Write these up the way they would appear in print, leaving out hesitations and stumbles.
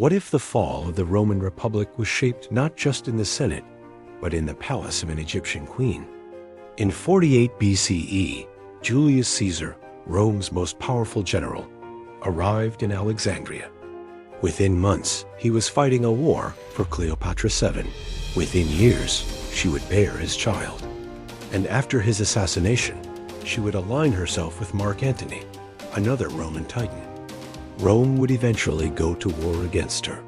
What if the fall of the Roman Republic was shaped not just in the Senate, but in the palace of an Egyptian queen? In 48 BCE, Julius Caesar, Rome's most powerful general, arrived in Alexandria. Within months, he was fighting a war for Cleopatra VII. Within years, she would bear his child. And after his assassination, she would align herself with Mark Antony, another Roman titan. Rome would eventually go to war against her.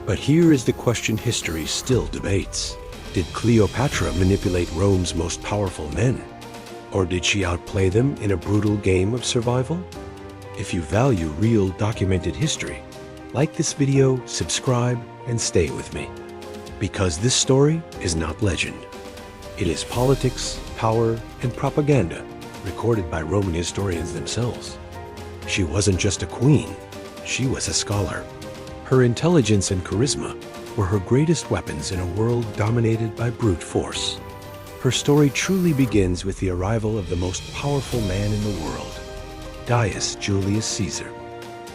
But here is the question history still debates. Did Cleopatra manipulate Rome's most powerful men? Or did she outplay them in a brutal game of survival? If you value real documented history, like this video, subscribe, and stay with me. Because this story is not legend. It is politics, power, and propaganda recorded by Roman historians themselves. She wasn't just a queen, she was a scholar. Her intelligence and charisma were her greatest weapons in a world dominated by brute force. Her story truly begins with the arrival of the most powerful man in the world, Gaius Julius Caesar.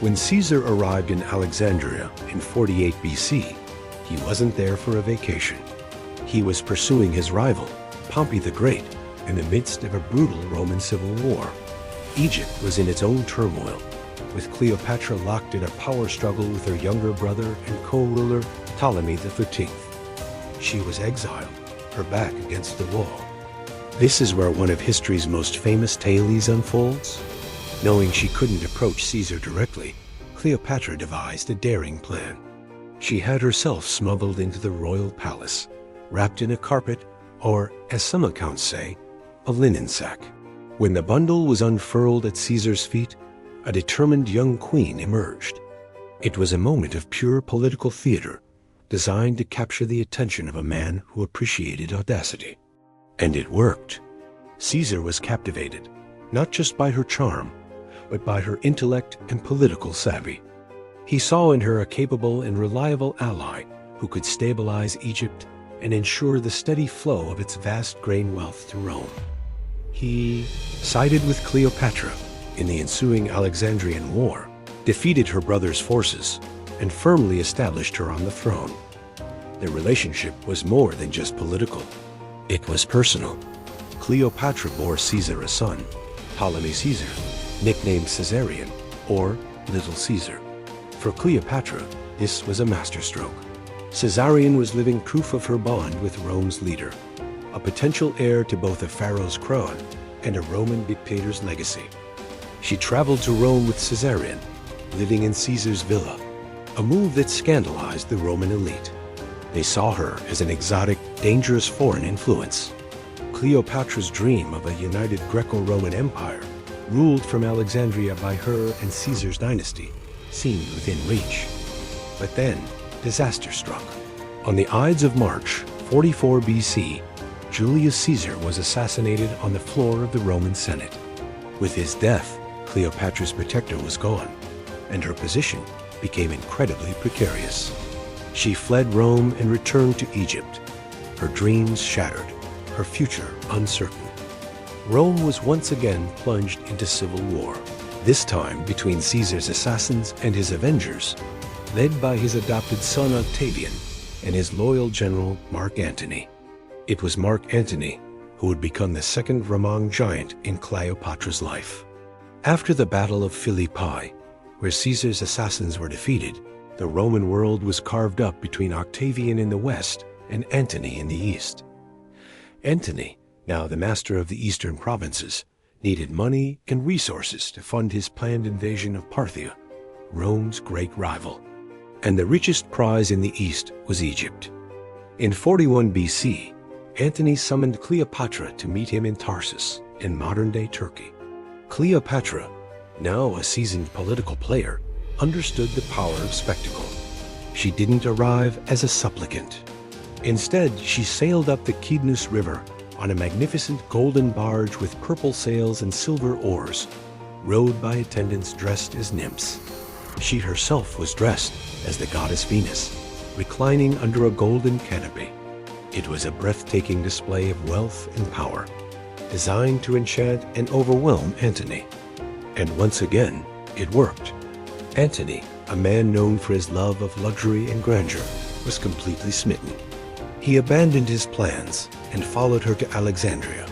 When Caesar arrived in Alexandria in 48 BC, he wasn't there for a vacation. He was pursuing his rival, Pompey the Great, in the midst of a brutal Roman civil war. Egypt was in its own turmoil, with Cleopatra locked in a power struggle with her younger brother and co-ruler Ptolemy XIII. She was exiled, her back against the wall. This is where one of history's most famous tales unfolds. Knowing she couldn't approach Caesar directly, Cleopatra devised a daring plan. She had herself smuggled into the royal palace, wrapped in a carpet, or, as some accounts say, a linen sack. When the bundle was unfurled at Caesar's feet, a determined young queen emerged. It was a moment of pure political theater, designed to capture the attention of a man who appreciated audacity. And it worked. Caesar was captivated, not just by her charm, but by her intellect and political savvy. He saw in her a capable and reliable ally who could stabilize Egypt and ensure the steady flow of its vast grain wealth to Rome. He sided with Cleopatra in the ensuing Alexandrian War, defeated her brother's forces, and firmly established her on the throne. Their relationship was more than just political. It was personal. Cleopatra bore Caesar a son, Ptolemy Caesar, nicknamed Caesarion, or Little Caesar. For Cleopatra, this was a masterstroke. Caesarion was living proof of her bond with Rome's leader, a potential heir to both a pharaoh's crown and a Roman dictator's legacy. She traveled to Rome with Caesarion, living in Caesar's villa, a move that scandalized the Roman elite. They saw her as an exotic, dangerous foreign influence. Cleopatra's dream of a united Greco-Roman Empire, ruled from Alexandria by her and Caesar's dynasty, seemed within reach. But then, disaster struck. On the Ides of March, 44 BC, Julius Caesar was assassinated on the floor of the Roman Senate. With his death, Cleopatra's protector was gone, and her position became incredibly precarious. She fled Rome and returned to Egypt, her dreams shattered, her future uncertain. Rome was once again plunged into civil war, this time between Caesar's assassins and his avengers, led by his adopted son Octavian and his loyal general Mark Antony. It was Mark Antony who would become the second Roman giant in Cleopatra's life. After the Battle of Philippi, where Caesar's assassins were defeated, the Roman world was carved up between Octavian in the west and Antony in the east. Antony, now the master of the eastern provinces, needed money and resources to fund his planned invasion of Parthia, Rome's great rival. And the richest prize in the east was Egypt. In 41 BC, Antony summoned Cleopatra to meet him in Tarsus, in modern-day Turkey. Cleopatra, now a seasoned political player, understood the power of spectacle. She didn't arrive as a supplicant. Instead, she sailed up the Kidnus River on a magnificent golden barge with purple sails and silver oars, rowed by attendants dressed as nymphs. She herself was dressed as the goddess Venus, reclining under a golden canopy. It was a breathtaking display of wealth and power, designed to enchant and overwhelm Antony. And once again, it worked. Antony, a man known for his love of luxury and grandeur, was completely smitten. He abandoned his plans and followed her to Alexandria,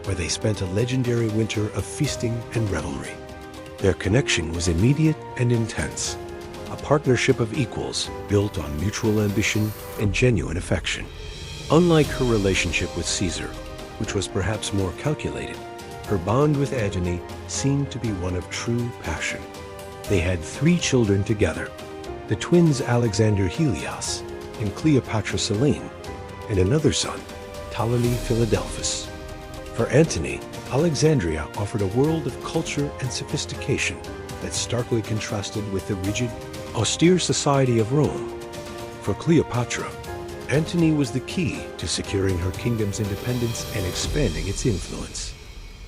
where they spent a legendary winter of feasting and revelry. Their connection was immediate and intense, a partnership of equals built on mutual ambition and genuine affection. Unlike her relationship with Caesar, which was perhaps more calculated, her bond with Antony seemed to be one of true passion. They had 3 children together, the twins Alexander Helios and Cleopatra Selene, and another son, Ptolemy Philadelphus. For Antony, Alexandria offered a world of culture and sophistication that starkly contrasted with the rigid, austere society of Rome. For Cleopatra, Antony was the key to securing her kingdom's independence and expanding its influence.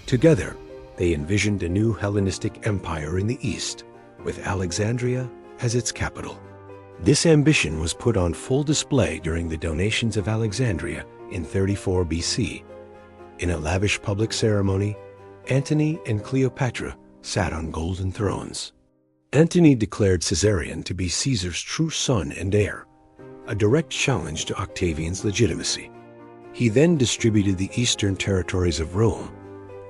Together, they envisioned a new Hellenistic empire in the east, with Alexandria as its capital. This ambition was put on full display during the donations of Alexandria in 34 BC. In a lavish public ceremony, Antony and Cleopatra sat on golden thrones. Antony declared Caesarion to be Caesar's true son and heir, a direct challenge to Octavian's legitimacy. He then distributed the eastern territories of Rome,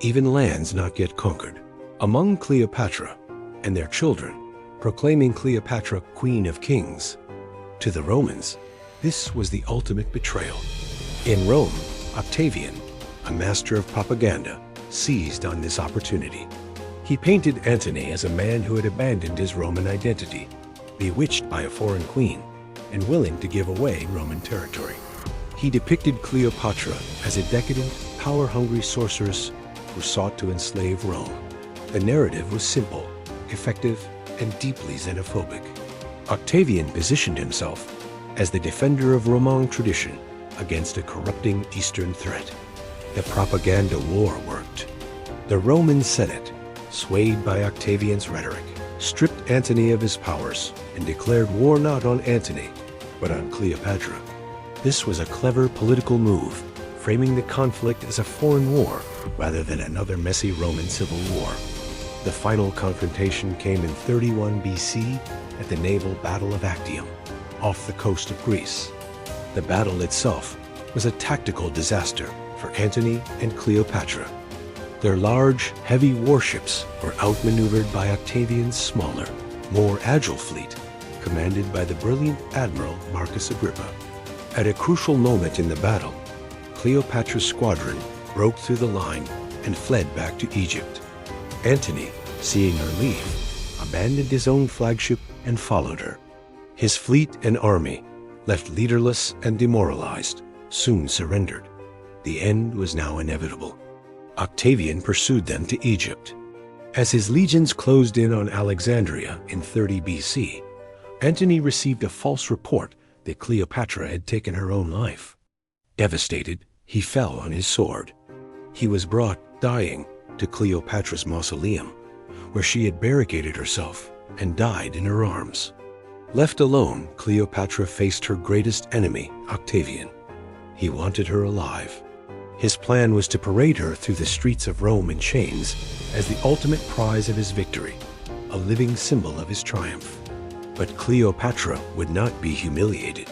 even lands not yet conquered, among Cleopatra and their children, proclaiming Cleopatra Queen of Kings. To the Romans, this was the ultimate betrayal. In Rome, Octavian, a master of propaganda, seized on this opportunity. He painted Antony as a man who had abandoned his Roman identity, bewitched by a foreign queen, and willing to give away Roman territory. He depicted Cleopatra as a decadent, power-hungry sorceress who sought to enslave Rome. The narrative was simple, effective, and deeply xenophobic. Octavian positioned himself as the defender of Roman tradition against a corrupting Eastern threat. The propaganda war worked. The Roman Senate, swayed by Octavian's rhetoric, stripped Antony of his powers and declared war not on Antony, but on Cleopatra. This was a clever political move, framing the conflict as a foreign war rather than another messy Roman civil war. The final confrontation came in 31 BC at the naval Battle of Actium, off the coast of Greece. The battle itself was a tactical disaster for Antony and Cleopatra. Their large, heavy warships were outmaneuvered by Octavian's smaller, more agile fleet, commanded by the brilliant Admiral Marcus Agrippa. At a crucial moment in the battle, Cleopatra's squadron broke through the line and fled back to Egypt. Antony, seeing her leave, abandoned his own flagship and followed her. His fleet and army, left leaderless and demoralized, soon surrendered. The end was now inevitable. Octavian pursued them to Egypt. As his legions closed in on Alexandria in 30 BC, Antony received a false report that Cleopatra had taken her own life. Devastated, he fell on his sword. He was brought, dying, to Cleopatra's mausoleum, where she had barricaded herself and died in her arms. Left alone, Cleopatra faced her greatest enemy, Octavian. He wanted her alive. His plan was to parade her through the streets of Rome in chains as the ultimate prize of his victory, a living symbol of his triumph. But Cleopatra would not be humiliated.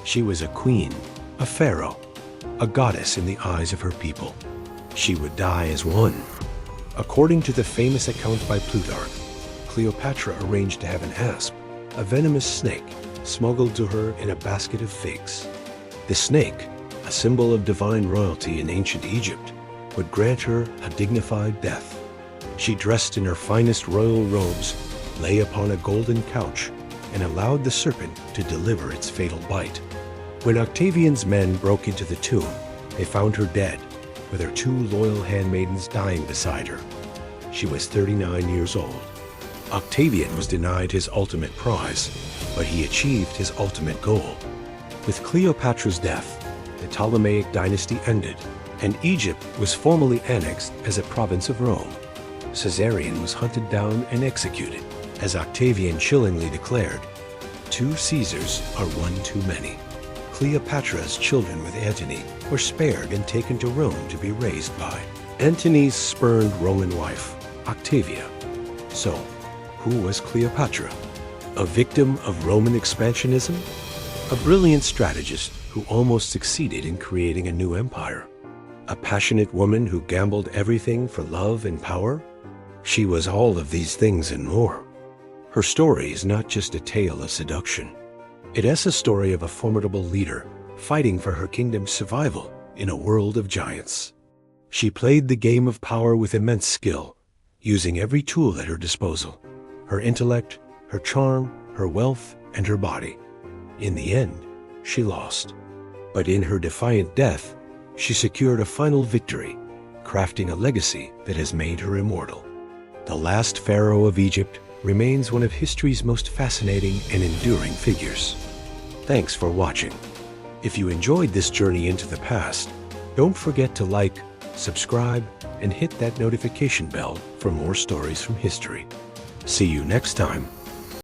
She was a queen, a pharaoh, a goddess in the eyes of her people. She would die as one. According to the famous account by Plutarch, Cleopatra arranged to have an asp, a venomous snake, smuggled to her in a basket of figs. The snake, a symbol of divine royalty in ancient Egypt, would grant her a dignified death. She dressed in her finest royal robes, lay upon a golden couch, and allowed the serpent to deliver its fatal bite. When Octavian's men broke into the tomb, they found her dead, with her 2 loyal handmaidens dying beside her. She was 39 years old. Octavian was denied his ultimate prize, but he achieved his ultimate goal. With Cleopatra's death, the Ptolemaic dynasty ended, and Egypt was formally annexed as a province of Rome. Caesarion was hunted down and executed, as Octavian chillingly declared, "2 Caesars are one too many." Cleopatra's children with Antony were spared and taken to Rome to be raised by Antony's spurned Roman wife, Octavia. So, who was Cleopatra? A victim of Roman expansionism? A brilliant strategist who almost succeeded in creating a new empire? A passionate woman who gambled everything for love and power? She was all of these things and more. Her story is not just a tale of seduction. It is a story of a formidable leader fighting for her kingdom's survival in a world of giants. She played the game of power with immense skill, using every tool at her disposal: her intellect, her charm, her wealth, and her body. In the end, she lost. But in her defiant death, she secured a final victory, crafting a legacy that has made her immortal. The last pharaoh of Egypt remains one of history's most fascinating and enduring figures. Thanks for watching. If you enjoyed this journey into the past, don't forget to like, subscribe, and hit that notification bell for more stories from history. See you next time.